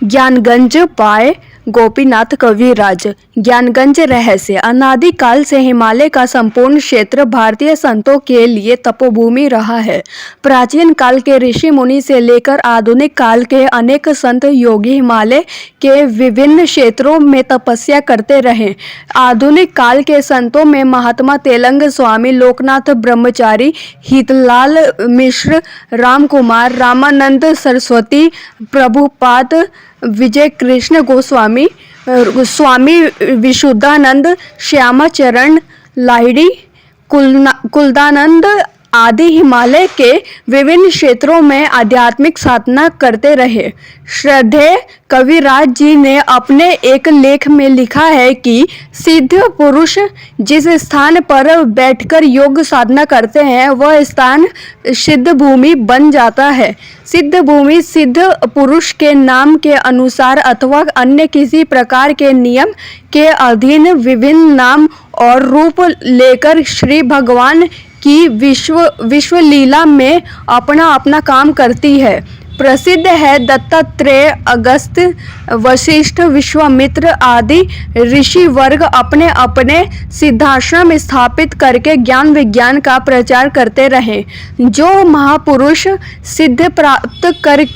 Gyanganj bye Gopinath कविराज। ज्ञानगंज रहस्य। अनादि काल से हिमालय का संपूर्ण क्षेत्र भारतीय संतों के लिए तपोभूमि रहा है। प्राचीन काल के ऋषि मुनि से लेकर आधुनिक काल के अनेक संत योगी हिमालय के विभिन्न क्षेत्रों में तपस्या करते रहे। आधुनिक काल के संतों में महात्मा तेलंग स्वामी, लोकनाथ ब्रह्मचारी, हितलाल मिश्र, रामकुमार, रामानंद सरस्वती, प्रभुपाद, विजय कृष्ण गोस्वामी, स्वामी विशुद्धानंद, श्यामाचरण लाहिड़ी, कुलदानंद आदि हिमालय के विभिन्न क्षेत्रों में आध्यात्मिक साधना करते रहे। श्रद्धेय कविराज जी ने अपने एक लेख में लिखा है कि सिद्ध पुरुष जिस स्थान पर बैठकर योग साधना करते हैं वह स्थान सिद्ध भूमि बन जाता है। सिद्ध भूमि सिद्ध पुरुष के नाम के अनुसार अथवा अन्य किसी प्रकार के नियम के अधीन विभिन्न नाम और रूप लेकर श्री भगवान की विश्व लीला में अपना अपना काम करती है। प्रसिद्ध है दत्तात्रेय, अगस्त, वशिष्ठ, विश्वामित्र आदि ऋषि वर्ग अपने अपने सिद्धाश्रम स्थापित करके ज्ञान विज्ञान का प्रचार करते रहे। जो महापुरुष सिद्ध प्राप्त कर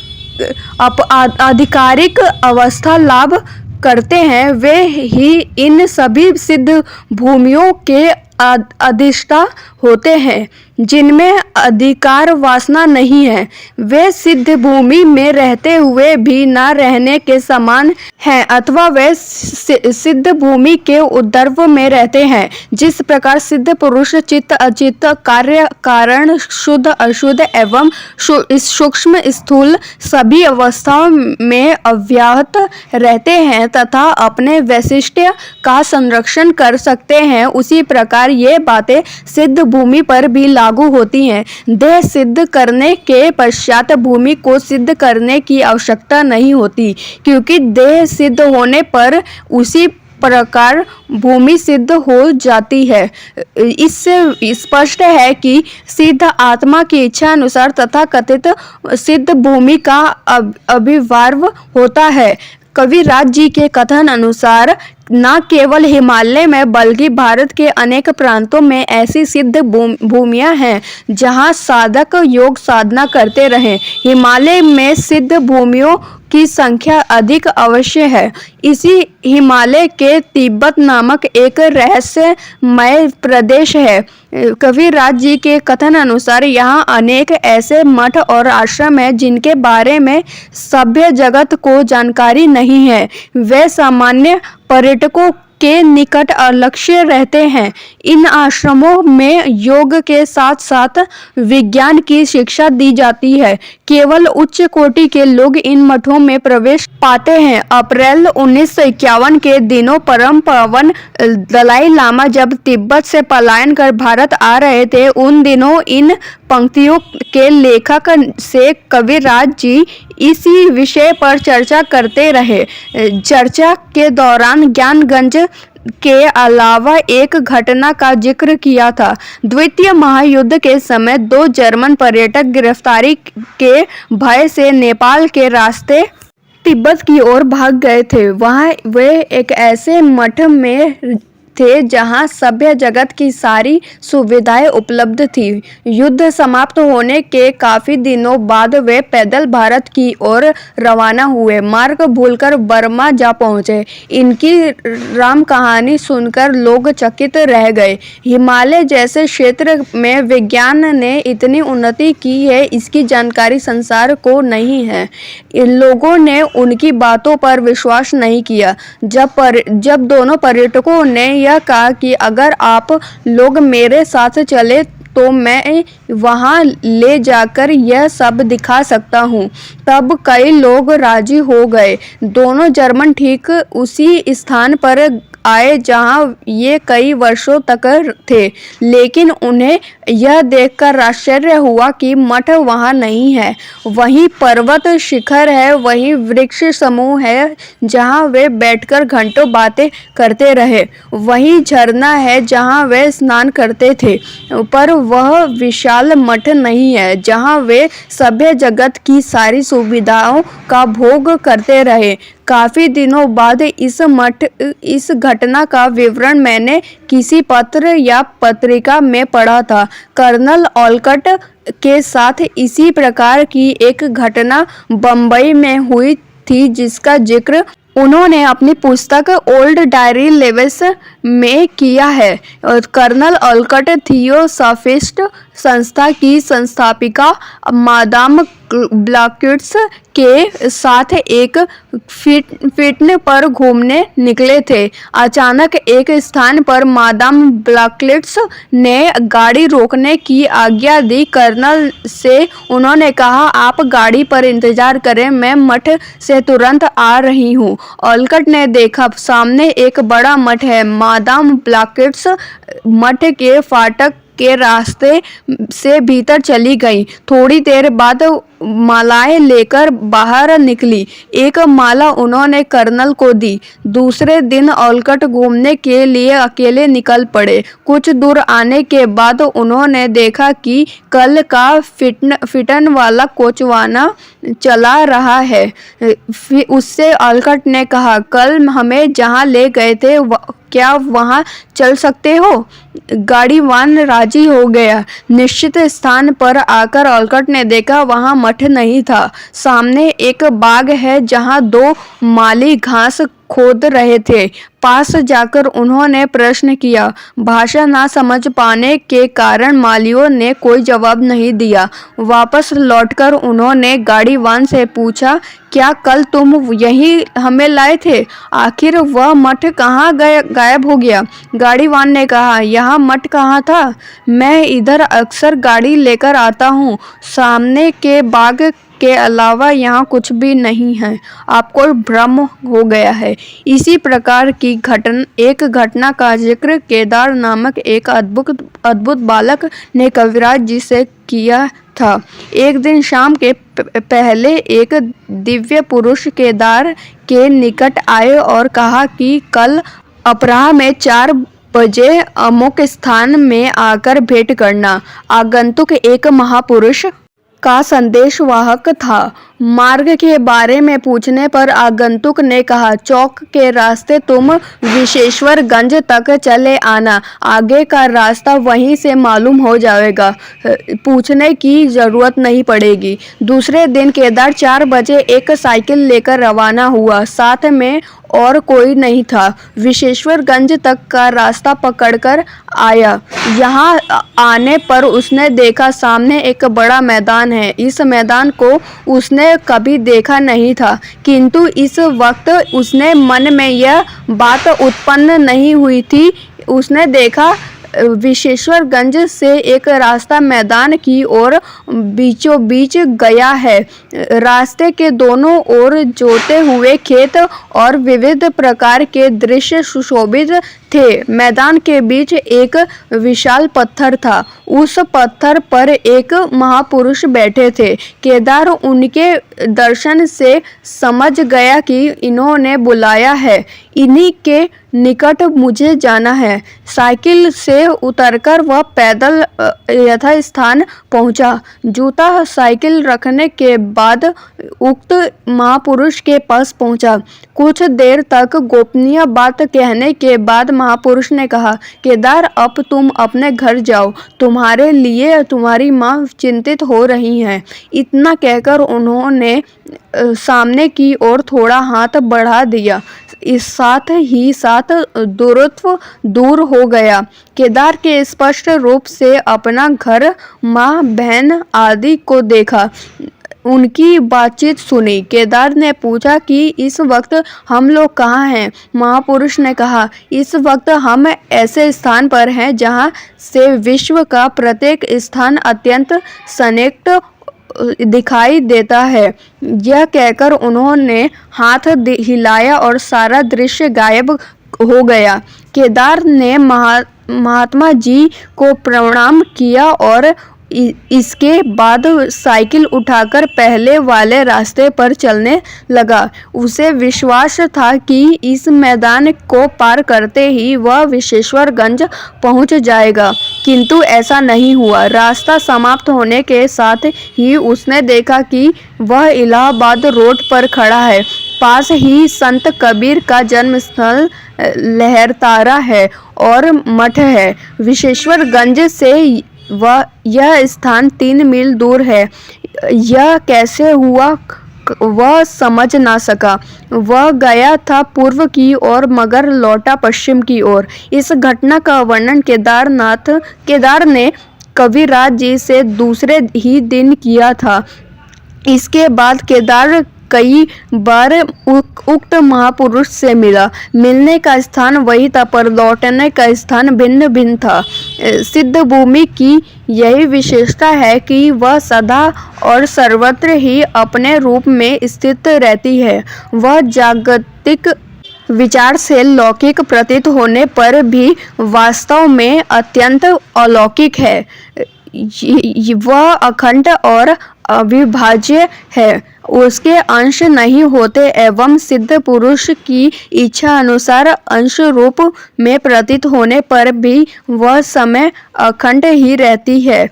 आधिकारिक अवस्था लाभ करते हैं वे ही इन सभी सिद्ध भूमियों के अधिष्ठा होते हैं। जिनमें अधिकार वासना नहीं है वे सिद्ध भूमि में रहते हुए भी न रहने के समान हैं अथवा वे सिद्ध भूमि के उदर्भ में रहते हैं। जिस प्रकार सिद्ध पुरुष चित्त अचित्त, कार्य कारण, शुद्ध अशुद्ध एवं सूक्ष्म स्थूल सभी अवस्थाओं में अव्याहत रहते हैं तथा अपने वैशिष्ट्य का संरक्षण कर सकते हैं, उसी प्रकार ये बातें सिद्ध भूमि पर भी लागू होती हैं। देह सिद्ध करने के पश्चात भूमि को सिद्ध करने की आवश्यकता नहीं होती, क्योंकि देह सिद्ध होने पर उसी प्रकार भूमि सिद्ध हो जाती है। इससे स्पष्ट है कि सिद्ध आत्मा की इच्छा अनुसार तथा कथित सिद्ध भूमि का अभिवार्व होता है। कविराज जी के कथन अनुसार न केवल हिमालय में बल्कि भारत के अनेक प्रांतों में ऐसी सिद्ध भूमियां हैं जहां साधक योग साधना करते रहे। हिमालय में सिद्ध भूमियों की संख्या अधिक अवश्य है। इसी हिमालय के तिब्बत नामक एक रहस्यमय प्रदेश है। कविराज जी के कथन अनुसार यहाँ अनेक ऐसे मठ और आश्रम हैं जिनके बारे में सभ्य जगत को जानकारी नहीं है। वे सामान्य पर्यटकों के निकट अलक्ष्य रहते हैं। इन आश्रमों में योग के साथ साथ विज्ञान की शिक्षा दी जाती है। केवल उच्च कोटि के लोग इन मठों में प्रवेश पाते हैं। अप्रैल 1951 के दिनों परम पावन दलाई लामा जब तिब्बत से पलायन कर भारत आ रहे थे, उन दिनों इन पंक्तियों के लेखक से कविराज जी इसी विषय पर चर्चा करते रहे। चर्चा के दौरान ज्ञानगंज के अलावा एक घटना का जिक्र किया था। द्वितीय महायुद्ध के समय 2 जर्मन पर्यटक गिरफ्तारी के भय से नेपाल के रास्ते तिब्बत की ओर भाग गए थे। वहां वे एक ऐसे मठ में थे जहां सभ्य जगत की सारी सुविधाएं उपलब्ध थी। युद्ध समाप्त होने के काफी दिनों बाद वे पैदल भारत की ओर रवाना हुए। मार्ग भूलकर बर्मा जा पहुंचे। इनकी राम कहानी सुनकर लोग चकित रह गए। हिमालय जैसे क्षेत्र में विज्ञान ने इतनी उन्नति की है, इसकी जानकारी संसार को नहीं है। इन लोगों ने उनकी बातों पर विश्वास नहीं किया। जब दोनों पर्यटकों ने यह कहा कि अगर आप लोग मेरे साथ चले तो मैं वहां ले जाकर यह सब दिखा सकता हूं, तब कई लोग राजी हो गए। दोनों जर्मन ठीक उसी स्थान पर आए जहां ये कई वर्षों तक थे, लेकिन उन्हें यह देखकर आश्चर्य हुआ कि मठ वहां नहीं है। वहीं पर्वत शिखर है, वहीं वृक्ष समूह है जहां वे बैठकर घंटों बातें करते रहे, वहीं झरना है जहां वे स्नान करते थे, पर वह विशाल मठ नहीं है जहां वे सभ्य जगत की सारी सुविधाओं का भोग करते रहे। काफी दिनों बाद इस घटना का विवरण मैंने किसी पत्र या पत्रिका में पढ़ा था। कर्नल ओलकट के साथ इसी प्रकार की एक घटना बंबई में हुई थी, जिसका जिक्र उन्होंने अपनी पुस्तक ओल्ड डायरी लेवेस में किया है। कर्नल ओलकट थियोसॉफिस्ट संस्था की संस्थापिका मादाम ब्लॉकेट्स के साथ एक फिटन पर घूमने निकले थे। अचानक एक स्थान पर मादाम ब्लॉकेट्स ने गाड़ी रोकने की आज्ञा दी। कर्नल से उन्होंने कहा, आप गाड़ी पर इंतजार करें, मैं मठ से तुरंत आ रही हूँ। ओलकट ने देखा, सामने एक बड़ा मठ है। मादाम ब्लॉकेट्स मठ के फाटक के रास्ते से भीतर चली गई। थोड़ी देर बाद मालाएं लेकर बाहर निकली। एक माला उन्होंने कर्नल को दी। दूसरे दिन ओलकट घूमने के लिए अकेले निकल पड़े। कुछ दूर आने के बाद उन्होंने देखा कि कल का फिटन वाला कोचवाना चला रहा है। उससे ओलकट ने कहा, कल हमें जहाँ ले गए थे क्या वहाँ चल सकते हो? गाड़ीवान राजी हो गया। निश्चित स्थान पर आकर ओलकट ने देखा, वहाँ मठ नहीं था। सामने एक बाग है जहाँ दो माली घास खोद रहे थे। पास जाकर उन्होंने प्रश्न किया। भाषा ना समझ पाने के कारण मालियों ने कोई जवाब नहीं दिया। वापस लौटकर उन्होंने गाड़ीवान से पूछा, क्या कल तुम यहीं हमें लाए थे? आखिर वह मठ कहाँ गायब हो गया? गाड़ीवान ने कहा, यहाँ मठ कहाँ था? मैं इधर अक्सर गाड़ी लेकर आता हूँ। सामने के बाग के अलावा यहाँ कुछ भी नहीं है। आपको भ्रम हो गया है। इसी प्रकार की एक घटना का जिक्र केदार नामक एक अद्भुत बालक ने कविराज जी से किया था। एक दिन शाम के पहले एक दिव्य पुरुष केदार के निकट आए और कहा कि कल अपराह में 4 बजे अमुक स्थान में आकर भेंट करना। आगंतुक एक महापुरुष का संदेशवाहक था। मार्ग के बारे में पूछने पर आगंतुक ने कहा, चौक के रास्ते तुम विश्वेश्वरगंज तक चले आना, आगे का रास्ता वहीं से मालूम हो जाएगा, पूछने की जरूरत नहीं पड़ेगी। दूसरे दिन केदार 4 बजे एक साइकिल लेकर रवाना हुआ। साथ में और कोई नहीं था। विश्वेश्वरगंज तक का रास्ता पकड़कर आया। यहाँ आने पर उसने देखा, सामने एक बड़ा मैदान है। इस मैदान को उसने कभी देखा नहीं था, किंतु इस वक्त उसने मन में यह बात उत्पन्न नहीं हुई थी। उसने देखा विश्वेश्वरगंज से एक रास्ता मैदान की ओर बीचों बीच गया है। रास्ते के दोनों ओर जोते हुए खेत और विविध प्रकार के दृश्य सुशोभित थे। मैदान के बीच एक विशाल पत्थर था। उस पत्थर पर एक महापुरुष बैठे थे। केदार उनके दर्शन से समझ गया कि इन्होंने बुलाया है, इन्हीं के निकट मुझे जाना है। साइकिल से उतरकर वह पैदल यथास्थान पहुंचा। जूता साइकिल रखने के बाद उक्त महापुरुष के पास पहुंचा। कुछ देर तक गोपनीय बात कहने के बाद महापुरुष ने कहा, केदार अब तुम अपने घर जाओ, तुम्हारे लिए तुम्हारी माँ चिंतित हो रही हैं। इतना कहकर उन्होंने सामने की ओर थोड़ा हाथ बढ़ा दिया। इस साथ ही साथ दूरत्व दूर हो गया। केदार के स्पष्ट रूप से अपना घर, माँ, बहन आदि को देखा। उनकी बातचीत सुनी। केदार ने पूछा कि इस वक्त हम लोग कहाँ हैं? महापुरुष ने कहा, इस वक्त हम ऐसे स्थान पर हैं जहाँ से विश्व का प्रत्येक स्थान अत्यंत सन्निकट दिखाई देता है। यह कहकर उन्होंने हाथ हिलाया और सारा दृश्य गायब हो गया। केदार ने महात्मा जी को प्रणाम किया और इसके बाद साइकिल उठाकर पहले वाले रास्ते पर चलने लगा। उसे विश्वास था कि इस मैदान को पार करते ही वह विश्वेश्वरगंज पहुंच जाएगा, किंतु ऐसा नहीं हुआ। रास्ता समाप्त होने के साथ ही उसने देखा कि वह इलाहाबाद रोड पर खड़ा है। पास ही संत कबीर का जन्म स्थल लहरतारा है और मठ है। विश्वेश्वरगंज से यह स्थान 3 मील दूर है। यह कैसे हुआ वह समझ ना सका। वह गया था पूर्व की ओर मगर लौटा पश्चिम की ओर। इस घटना का वर्णन केदार ने कविराज जी से दूसरे ही दिन किया था। इसके बाद केदार कई बार उक्त महापुरुष से मिला। मिलने का स्थान वही था पर लौटने का स्थान भिन्न भिन्न था। सिद्ध भूमि की यही विशेषता है कि वह सदा और सर्वत्र ही अपने रूप में स्थित रहती है। वह जागतिक विचार से लौकिक प्रतीत होने पर भी वास्तव में अत्यंत अलौकिक है। वह अखंड और अविभाज्य है। उसके अंश नहीं होते एवं सिद्ध पुरुष की इच्छा अनुसार अंश रूप में प्रतीत होने पर भी वह समय अखंड ही रहती है।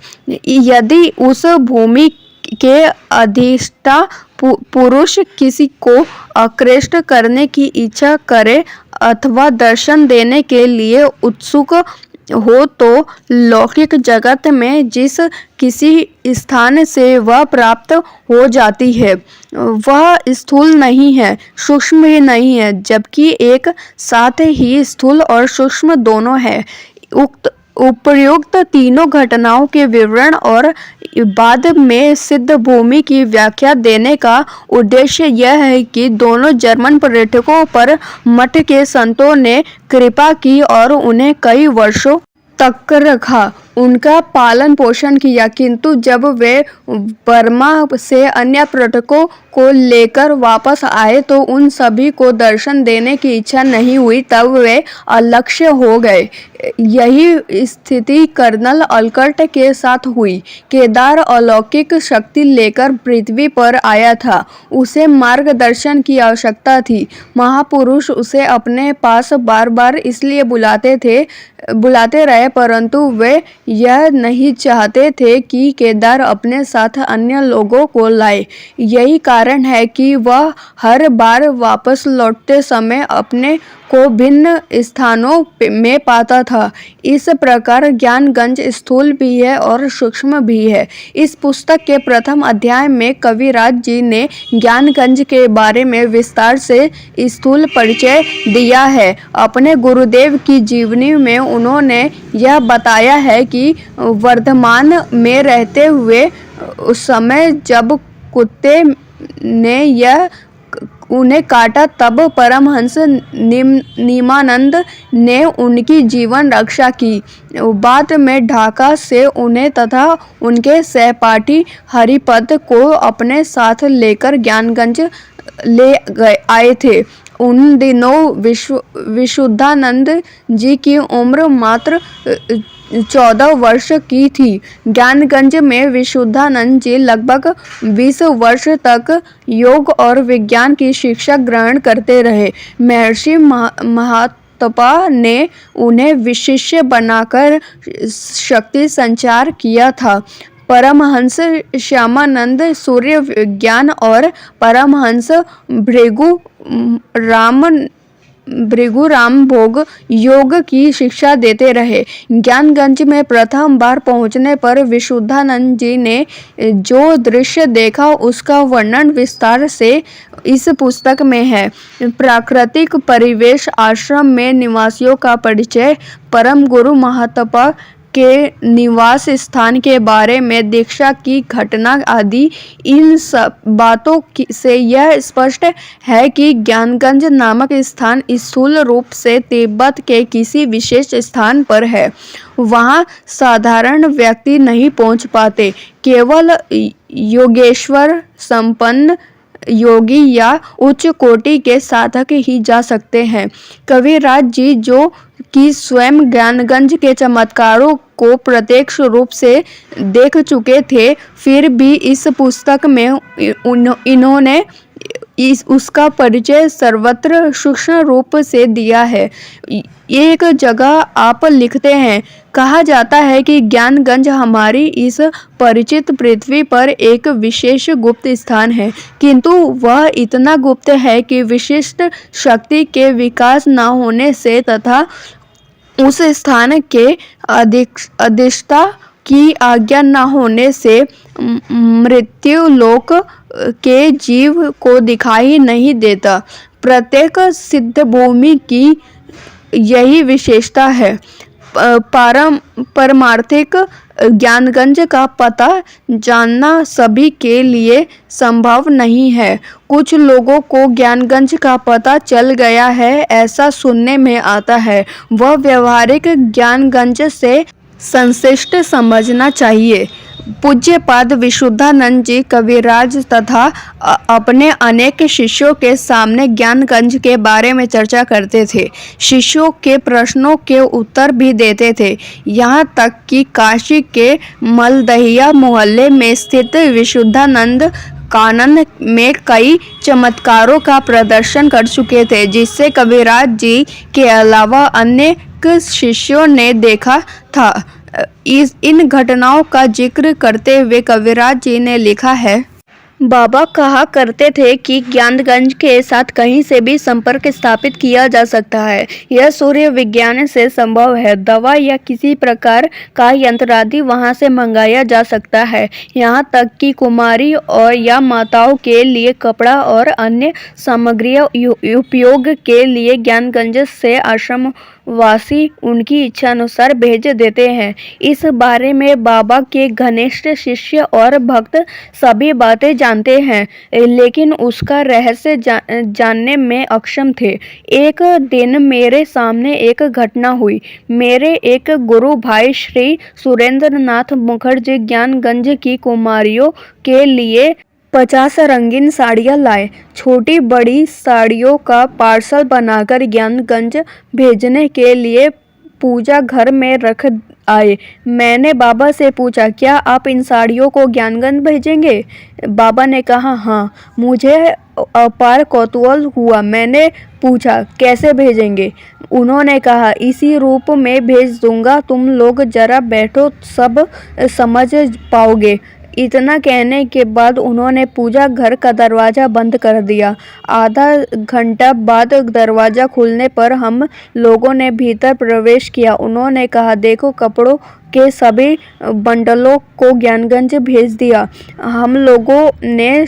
यदि उस भूमि के अधिष्ठा पुरुष किसी को आकृष्ट करने की इच्छा करे अथवा दर्शन देने के लिए उत्सुक हो तो लौकिक जगत में जिस किसी स्थान से वह प्राप्त हो जाती है वह स्थूल नहीं है, सूक्ष्म भी नहीं है, जबकि एक साथ ही स्थूल और सूक्ष्म दोनों है। उपर्युक्त तीनों घटनाओं के विवरण और बाद में सिद्ध भूमि की व्याख्या देने का उद्देश्य यह है कि दोनों जर्मन पर्यटकों पर मठ के संतों ने कृपा की और उन्हें कई वर्षों तक रखा, उनका पालन पोषण किया, किंतु जब वे बर्मा से अन्य पर्यटकों को लेकर वापस आए तो उन सभी को दर्शन देने की इच्छा नहीं हुई। तब वे अलक्ष्य हो गए। यही स्थिति कर्नल अलकट के साथ हुई। केदार अलौकिक शक्ति लेकर पृथ्वी पर आया था। उसे मार्गदर्शन की आवश्यकता थी। महापुरुष उसे अपने पास बार बार इसलिए बुलाते रहे, परंतु वे यह नहीं चाहते थे कि केदार अपने साथ अन्य लोगों को लाए। यही कारण है कि वह हर बार वापस लौटते समय अपने को भिन्न स्थानों में पाता था। इस प्रकार ज्ञानगंज स्थूल भी है और सूक्ष्म भी है। इस पुस्तक के प्रथम अध्याय में कविराज जी ने ज्ञानगंज के बारे में विस्तार से स्थूल परिचय दिया है। अपने गुरुदेव की जीवनी में उन्होंने यह बताया है कि वर्धमान में रहते हुए उस समय जब कुत्ते ने उन्हें काटा तब परमहंस निमानंद ने उनकी जीवन रक्षा की। बाद में ढाका से उन्हें तथा उनके सहपाठी हरिपद को अपने साथ लेकर ज्ञानगंज ले आए थे। उन दिनों विशुद्धानंद जी की उम्र मात्र 14 वर्ष की थी। ज्ञानगंज में विशुद्धानंद जी लगभग 20 वर्ष तक योग और विज्ञान की शिक्षा ग्रहण करते रहे। महर्षि महातपा ने उन्हें विशिष्य बनाकर शक्ति संचार किया था। परमहंस श्यामानंद सूर्य विज्ञान और परमहंस भृगुराम भोग योग की शिक्षा देते रहे। ज्ञानगंज में प्रथम बार पहुंचने पर विशुद्धानंद जी ने जो दृश्य देखा उसका वर्णन विस्तार से इस पुस्तक में है। प्राकृतिक परिवेश, आश्रम में निवासियों का परिचय, परम गुरु महातपा के निवास स्थान के बारे में दीक्षा की घटना आदि, इन सब बातों से यह स्पष्ट है कि ज्ञानगंज नामक स्थान स्थूल रूप से तिब्बत के किसी विशेष स्थान पर है। वहाँ साधारण व्यक्ति नहीं पहुँच पाते। केवल योगेश्वर संपन्न योगी या उच्च कोटि के साधक ही जा सकते हैं। कविराज जी जो कि स्वयं ज्ञानगंज के चमत्कारों को प्रत्यक्ष रूप से देख चुके थे, फिर भी इस पुस्तक में इन्होंने उसका परिचय सर्वत्र सूक्ष्म रूप से दिया है। एक जगह आप लिखते हैं, कहा जाता है कि ज्ञानगंज हमारी इस परिचित पृथ्वी पर एक विशेष गुप्त स्थान है, किंतु वह इतना गुप्त है कि विशिष्ट शक्ति के विकास न होने से तथा उस स्थान के अधिष्ठा की आज्ञा न होने से मृत्यु लोक के जीव को दिखाई नहीं देता। प्रत्येक सिद्ध भूमि की यही विशेषता है। पारमार्थिक ज्ञानगंज का पता जानना सभी के लिए संभव नहीं है। कुछ लोगों को ज्ञानगंज का पता चल गया है, ऐसा सुनने में आता है। वह व्यवहारिक ज्ञानगंज से संश्लिष्ट समझना चाहिए। पूज्यपाद विशुद्धानंद जी कविराज तथा अपने अनेक शिष्यों के सामने ज्ञानगंज के बारे में चर्चा करते थे। शिष्यों के प्रश्नों के उत्तर भी देते थे। यहाँ तक कि काशी के मलदहिया मोहल्ले में स्थित विशुद्धानंद कानन में कई चमत्कारों का प्रदर्शन कर चुके थे, जिससे कविराज जी के अलावा अनेक शिष्यों ने देखा था। इन घटनाओं का जिक्र करते हुए कविराज जी ने लिखा है, बाबा कहा करते थे कि ज्ञानगंज के साथ कहीं से भी संपर्क स्थापित किया जा सकता है। यह सूर्य विज्ञान से संभव है। दवा या किसी प्रकार का यंत्र आदि वहां से मंगाया जा सकता है। यहाँ तक कि कुमारी और या माताओं के लिए कपड़ा और अन्य सामग्रियां उपयोग के लिए ज्ञानगंज से आश्रम वासी उनकी इच्छा अनुसार भेज देते हैं। इस बारे में बाबा के घनिष्ठ शिष्य और भक्त सभी बातें जानते हैं, लेकिन उसका रहस्य जानने में अक्षम थे। एक दिन मेरे सामने एक घटना हुई। मेरे एक गुरु भाई श्री सुरेंद्र नाथ मुखर्जी ज्ञानगंज की कुमारियों के लिए 50 रंगीन साड़ियाँ लाए। छोटी बड़ी साड़ियों का पार्सल बनाकर ज्ञानगंज भेजने के लिए पूजा घर में रख आए। मैंने बाबा से पूछा, क्या आप इन साड़ियों को ज्ञानगंज भेजेंगे? बाबा ने कहा, हाँ। मुझे अपार कौतूहल हुआ। मैंने पूछा, कैसे भेजेंगे? उन्होंने कहा, इसी रूप में भेज दूंगा, तुम लोग जरा बैठो, सब समझ पाओगे। इतना कहने के बाद उन्होंने पूजा घर का दरवाज़ा बंद कर दिया। आधा घंटा बाद दरवाज़ा खुलने पर हम लोगों ने भीतर प्रवेश किया। उन्होंने कहा, देखो, कपड़ों के सभी बंडलों को ज्ञानगंज भेज दिया। हम लोगों ने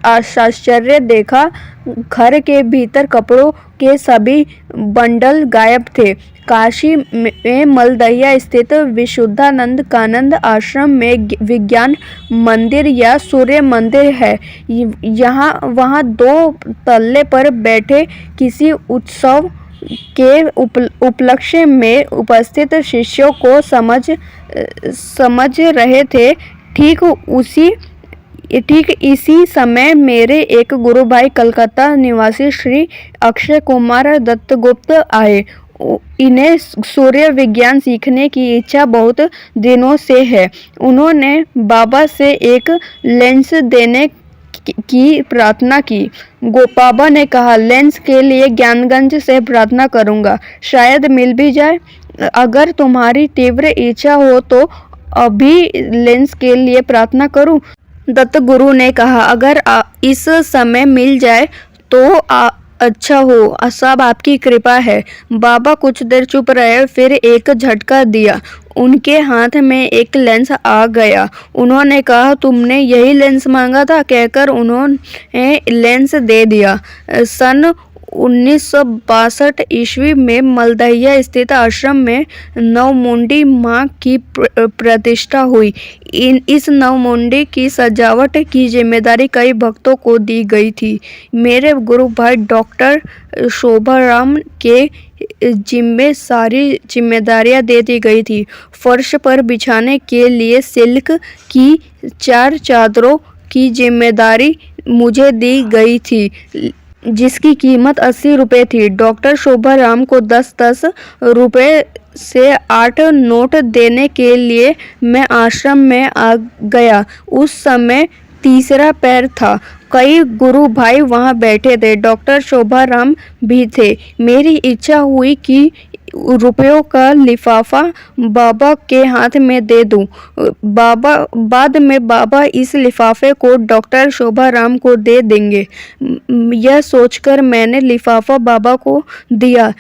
आश्चर्य देखा। घर के भीतर कपड़ों के सभी बंडल गायब थे। काशी में मलदहिया स्थित विशुद्धानंद कानंद आश्रम में विज्ञान मंदिर या सूर्य मंदिर है। वहाँ 2 तल्ले पर बैठे किसी उत्सव के उपलक्ष्य में उपस्थित शिष्यों को समझ रहे थे। ठीक इसी समय मेरे एक गुरु भाई कलकत्ता निवासी श्री अक्षय कुमार दत्तगुप्त आए। इन्हें सूर्य विज्ञान सीखने की इच्छा बहुत दिनों से है। उन्होंने बाबा से एक लेंस देने की प्रार्थना की। बाबा ने कहा, लेंस के लिए ज्ञानगंज से प्रार्थना करूंगा, शायद मिल भी जाए। अगर तुम्हारी तीव्र इच्छा हो तो अभी लेंस के लिए प्रार्थना करूं? दत्त गुरु ने कहा, अगर इस समय मिल जाए तो अच्छा हो, सब आपकी कृपा है। बाबा कुछ देर चुप रहे, फिर एक झटका दिया। उनके हाथ में एक लेंस आ गया। उन्होंने कहा, तुमने यही लेंस मांगा था? कहकर उन्होंने लेंस दे दिया। सन 1962 ईस्वी में मलदहिया स्थित आश्रम में नवमुंडी माँ की प्रतिष्ठा हुई। इस नवमुंडी की सजावट की जिम्मेदारी कई भक्तों को दी गई थी। मेरे गुरु भाई डॉक्टर शोभाराम के जिम्मे सारी जिम्मेदारियां दे दी गई थी। फर्श पर बिछाने के लिए सिल्क की 4 चादरों की जिम्मेदारी मुझे दी गई थी, जिसकी कीमत 80 रुपये थी। डॉक्टर शोभाराम को 10-10 रुपये से 8 नोट देने के लिए मैं आश्रम में आ गया। उस समय तीसरा पैर था। कई गुरु भाई वहाँ बैठे थे। डॉक्टर शोभाराम भी थे। मेरी इच्छा हुई कि रुपयों का लिफाफा बाबा के हाथ में दे दूं। बाद में बाबा इस लिफाफे को डॉक्टर शोभाराम को दे देंगे। यह सोचकर मैंने लिफाफा बाबा को दिया।